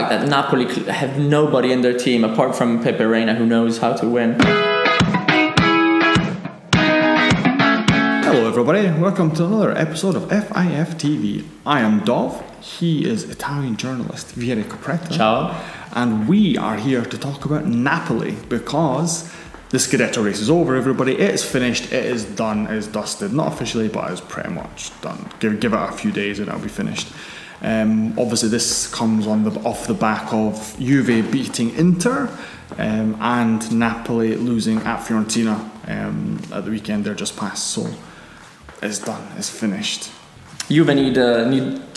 fact that Napoli have nobody in their team apart from Pepe Reina who knows how to win. Hello everybody, welcome to another episode of FIF TV. I am Dov, he is Italian journalist Vieri Capretta. Ciao. And we are here to talk about Napoli because the Scudetto race is over, everybody. It is finished, it is done, it is dusted. Not officially, but it's pretty much done. Give it a few days and it'll be finished. Obviously this comes off the back of Juve beating Inter and Napoli losing at Fiorentina at the weekend there just passed. So it's done, it's finished. Juve need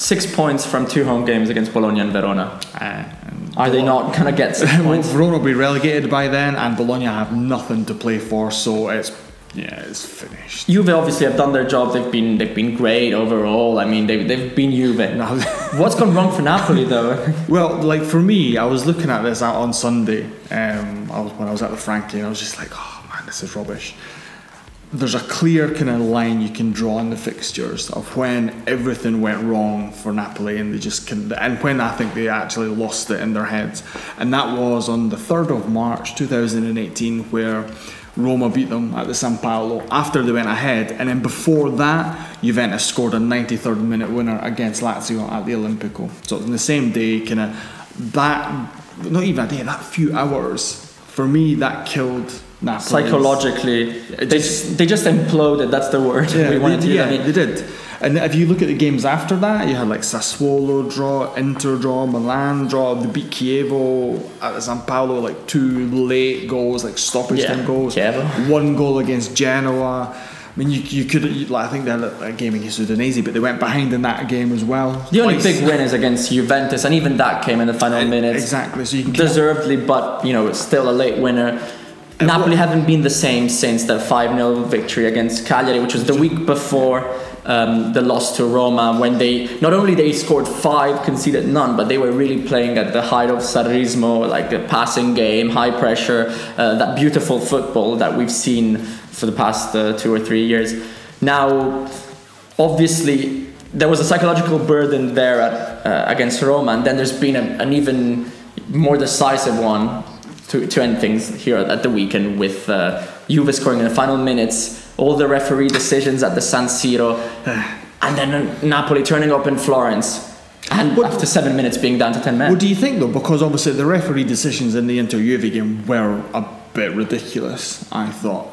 6 points from 2 home games against Bologna and Verona. Are they not going to get 6 points? Verona will be relegated by then, and Bologna have nothing to play for, so it's finished. Juve obviously have done their job. They've been great overall. I mean, they've been Juve. What's gone wrong for Napoli though? Well, like for me, I was looking at this out on Sunday. When I was at the Frankie, and I was just like, oh man, this is rubbish. There's a clear kind of line you can draw in the fixtures of when everything went wrong for Napoli and and when I think they actually lost it in their heads. And that was on the 3rd of March 2018 where Roma beat them at the San Paolo after they went ahead, and then before that Juventus scored a 93rd minute winner against Lazio at the Olimpico. So in the same day, that few hours, for me that killed Napoli. Psychologically, they just imploded. That's the word we wanted to use. Yeah, they did. And if you look at the games after that, you had like Sassuolo draw, Inter draw, Milan draw. They beat Chievo at the San Paolo, like 2 late goals, like stoppage time goals. Chievo. 1 goal against Genoa. I mean, you could I think they had a game against Udinese, but they went behind in that game as well. The only big win is against Juventus, and even that came in the final minutes. Exactly. So you can deservedly, but it's still a late winner. Napoli haven't been the same since the 5-0 victory against Cagliari, which was the week before the loss to Roma, when they scored 5, conceded none, but they were really playing at the height of Sarrismo, like a passing game, high pressure, that beautiful football that we've seen for the past 2 or 3 years. Now, obviously, there was a psychological burden there against Roma, and then there's been an even more decisive one to end things here at the weekend with Juve scoring in the final minutes, all the referee decisions at the San Siro, and then Napoli turning up in Florence and after 7 minutes being down to 10 men. What do you think though? Because obviously the referee decisions in the Inter-Juve game were a bit ridiculous, I thought.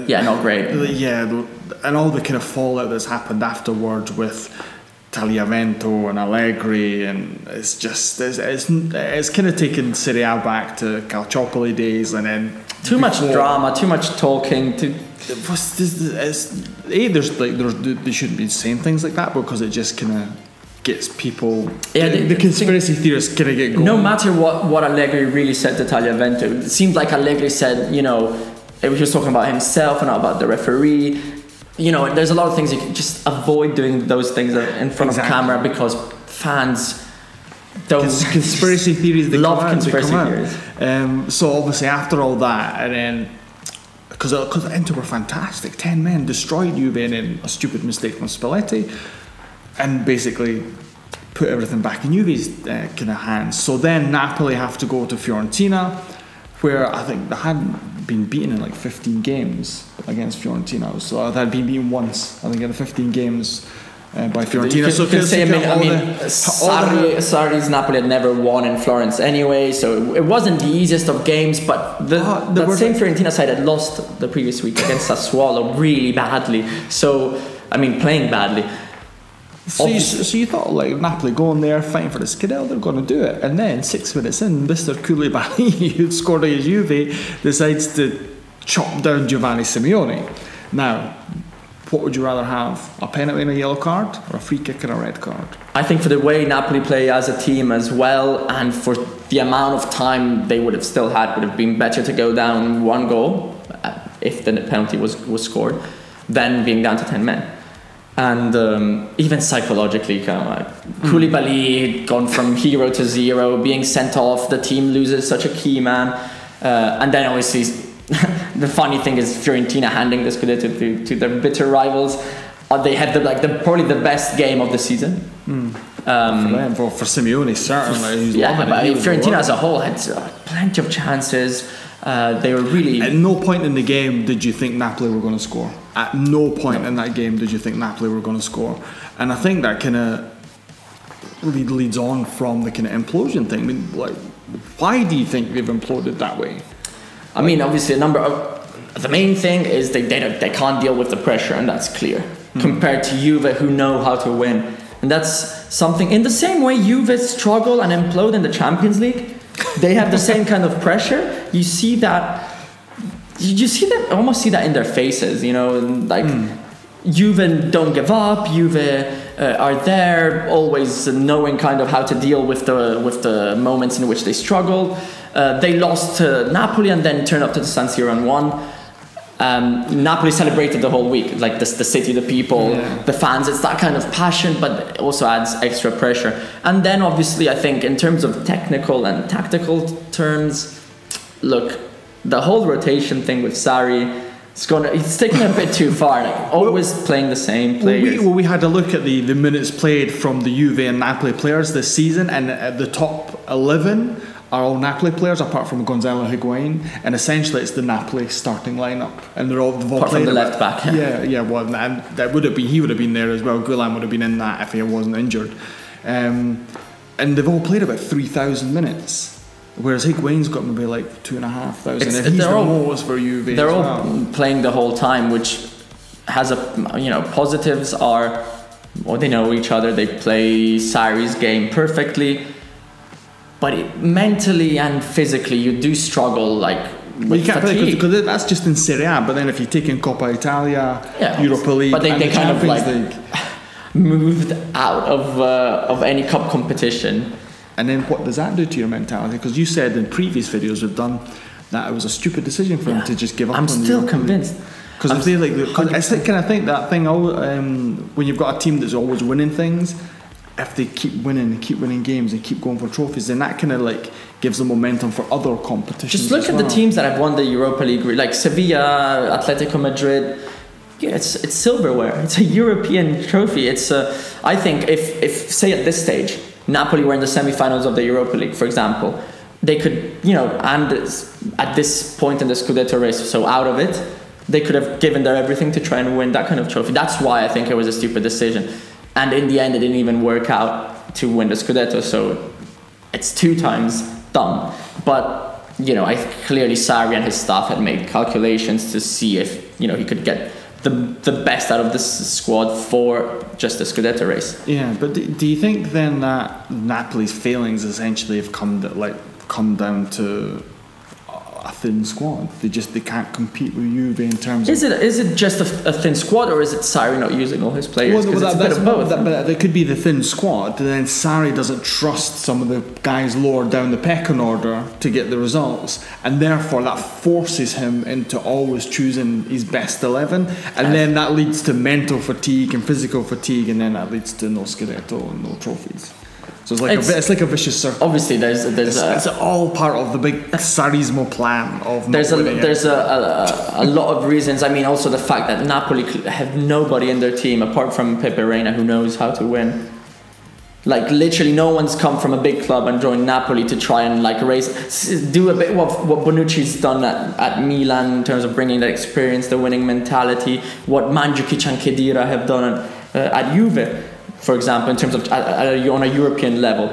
Not great. Yeah, and all the kind of fallout that's happened afterwards with Tagliavento and Allegri, and it's kind of taken Serie A back to Calciopoli days, and then too much drama, too much talking. They shouldn't be saying things like that because it just kind of gets people. Yeah, the conspiracy theorists kind of get going. No matter what Allegri really said to Tagliavento, it seemed like Allegri said, he was talking about himself and not about the referee. There's a lot of things you can just avoid doing those things in front of camera because fans don't. Conspiracy theories. They love conspiracy theories. So obviously after all that, and then because Inter were fantastic, 10 men destroyed Juve in a stupid mistake from Spalletti, and basically put everything back in Juve's kind of hands. So then Napoli have to go to Fiorentina, where I think they hadn't been beaten in like 15 games against Fiorentina. So they had been beaten once, I think, in 15 games by Fiorentina. Sarri's Napoli had never won in Florence anyway, so it wasn't the easiest of games, but the same Fiorentina side had lost the previous week against Sassuolo really badly. So, playing badly. So you thought like Napoli going there fighting for the Scudetto, they're going to do it, and then 6 minutes in, Mr. Koulibaly, who'd scored against Juve, decides to chop down Giovanni Simeone. Now, what would you rather have? A penalty and a yellow card, or a free kick and a red card? I think for the way Napoli play as a team as well, and for the amount of time they would have still had, would have been better to go down 1 goal if the penalty was scored than being down to 10 men. And even psychologically, Koulibaly gone from hero to zero, being sent off, the team loses such a key man, and then obviously the funny thing is Fiorentina handing the Scudetto to their bitter rivals. they had probably the best game of the season. For Simeone, certainly. He's Yeah, loving it. but Fiorentina as a whole had plenty of chances. They were really... At no point in the game did you think Napoli were going to score. At no point in that game did you think Napoli were going to score. And I think that kind of leads on from the kind of implosion thing. I mean, like, why do you think they've imploded that way? I mean, obviously, the main thing is they can't deal with the pressure, and that's clear. Compared to Juve, who know how to win. And that's something, in the same way Juve struggle and implode in the Champions League, they have the same kind of pressure. You see that, almost see that in their faces, you know, like Juve don't give up, Juve are there, always knowing kind of how to deal with the moments in which they struggled. They lost to Napoli and then turned up to the San Siro and won. Napoli celebrated the whole week, like the city, the people, the fans. It's that kind of passion, but it also adds extra pressure. And then obviously I think in terms of technical and tactical terms, look, the whole rotation thing with Sarri, it's taking a bit too far, like always playing the same players. We had a look at the minutes played from the Juve and Napoli players this season, and at the top 11 are all Napoli players apart from Gonzalo Higuain, and essentially it's the Napoli starting lineup, and they've all apart played from the left back. Well, and that he would have been there as well. Gulam would have been in that if he wasn't injured, and they've all played about 3,000 minutes. Whereas Higuain's got maybe like 2,500, and he's the most for Juve. They're all playing the whole time, which has positives are, they know each other. They play Sarri's game perfectly, but mentally and physically, you do struggle with you can't fatigue. Because that's just in Serie A. But then if you take in Coppa Italia, Europa League, but they and the kind of Champions League, moved out of any cup competition. And then what does that do to your mentality? Because you said in previous videos we've done that it was a stupid decision for him to just give up. I'm still convinced. Because I feel like it's like, kind of think that thing when you've got a team that's always winning things, if they keep winning games and keep going for trophies, then that kind of like gives them momentum for other competitions. Just look at the teams that have won the Europa League, like Sevilla, Atletico Madrid. Yeah, it's silverware. It's a European trophy. I think if say at this stage Napoli were in the semi-finals of the Europa League, for example, they could, and at this point in the Scudetto race, so out of it, they could have given their everything to try and win that kind of trophy. That's why I think it was a stupid decision. And in the end, it didn't even work out to win the Scudetto, so it's 2 times done. But, I clearly Sarri and his staff had made calculations to see if, he could get the best out of this squad for just the Scudetto race. Yeah, but do you think then that Napoli's failings essentially have come down to a thin squad? They can't compete with Juve in terms of... Is it just a thin squad, or is it Sarri not using all his players? Because it's a bit of both. But it could be the thin squad, and then Sarri doesn't trust some of the guys lower down the pecking order to get the results, and therefore that forces him into always choosing his best 11, and then that leads to mental fatigue and physical fatigue, and then that leads to no Scudetto and no trophies. So it's like a vicious circle. Obviously, it's all part of the big Sarrismo plan of. There's a lot of reasons. I mean, also the fact that Napoli have nobody in their team apart from Pepe Reina who knows how to win. Like literally, no one's come from a big club and joined Napoli to try and do a bit what Bonucci's done at Milan in terms of bringing that experience, the winning mentality. What Mandzukic and Khedira have done at Juve. For example, in terms of on a European level,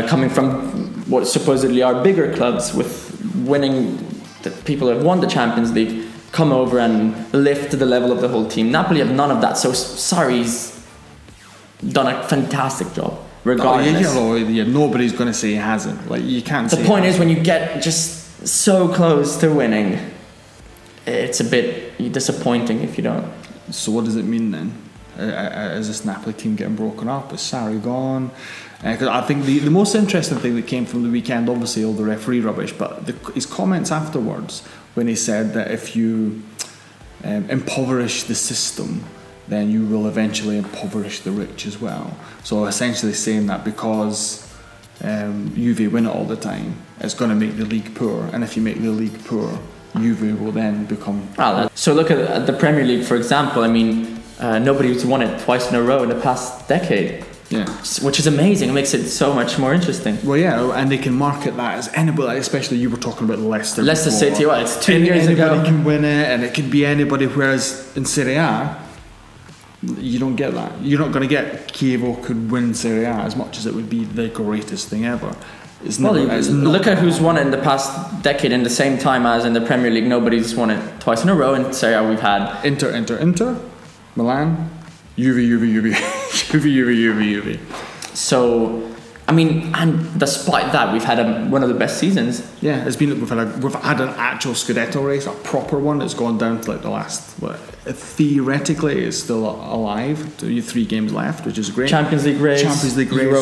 coming from what supposedly are bigger clubs with winning, the people who have won the Champions League, come over and lift the level of the whole team. Napoli have none of that, so Sarri's done a fantastic job. Regardless, nobody's going to say he hasn't. Like you can't. The point is, when you get just so close to winning, it's a bit disappointing if you don't. So what does it mean then? Is this Napoli team getting broken up? Is Sarri gone? Because I think the most interesting thing that came from the weekend, obviously all the referee rubbish, but his comments afterwards when he said that if you impoverish the system, then you will eventually impoverish the rich as well. So essentially saying that because Juve win it all the time, it's going to make the league poor, and if you make the league poor, Juve will then become... So look at the Premier League, for example. I mean, nobody's won it twice in a row in the past decade. Yeah. Which is amazing. It makes it so much more interesting. Well, yeah, and they can market that as anybody, especially you were talking about Leicester. Leicester before. City, well, it's 2 years ago. Anybody can win it, and it could be anybody, whereas in Serie A, you don't get that. You're not going to get Chievo could win Serie A as much as it would be the greatest thing ever. It's not, look at who's won it in the past decade in the same time as in the Premier League. Nobody's won it twice in a row in Serie A. We've had Inter, Milan, Juve. So, I mean, and despite that, we've had one of the best seasons. Yeah, we've had an actual Scudetto race, a proper one. It's gone down to like the last. Theoretically, it's still alive. 3 games left, which is great. Champions League race,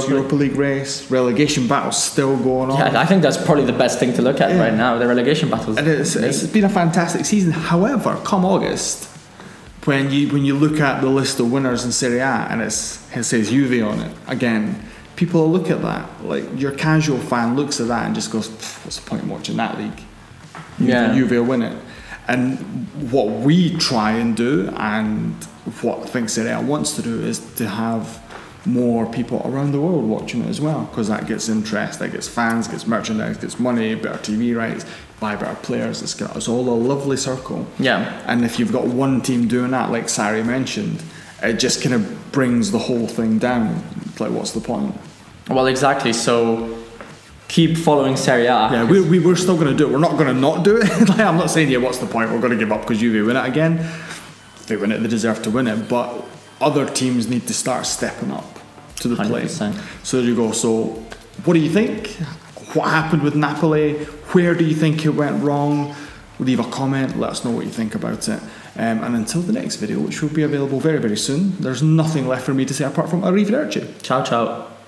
Europa League race, relegation battles still going on. Yeah, I think that's probably the best thing to look at right now. The relegation battles. And it's been a fantastic season. However, come August, when you look at the list of winners in Serie A and it says Juve on it, again, people will look at that. Like, your casual fan looks at that and just goes, what's the point in watching that league? Juve will win it. And what we try and do, and what I think Serie A wants to do, is to have more people around the world watching it as well, because that gets interest, that gets fans, gets merchandise, gets money, better TV rights, buy better players. It's all a lovely circle. Yeah. And if you've got one team doing that, like Sarri mentioned, it just kind of brings the whole thing down. It's like, what's the point? Well, exactly. So keep following Serie A. Yeah, we're still going to do it. We're not going to not do it. Like, I'm not saying, what's the point? We're going to give up because Juve win it again. If they win it, they deserve to win it. But other teams need to start stepping up to the plate. 100%. So there you go. So what do you think? What happened with Napoli? Where do you think it went wrong? Leave a comment. Let us know what you think about it. And until the next video, which will be available very, very soon, there's nothing left for me to say apart from arrivederci. Ciao, ciao.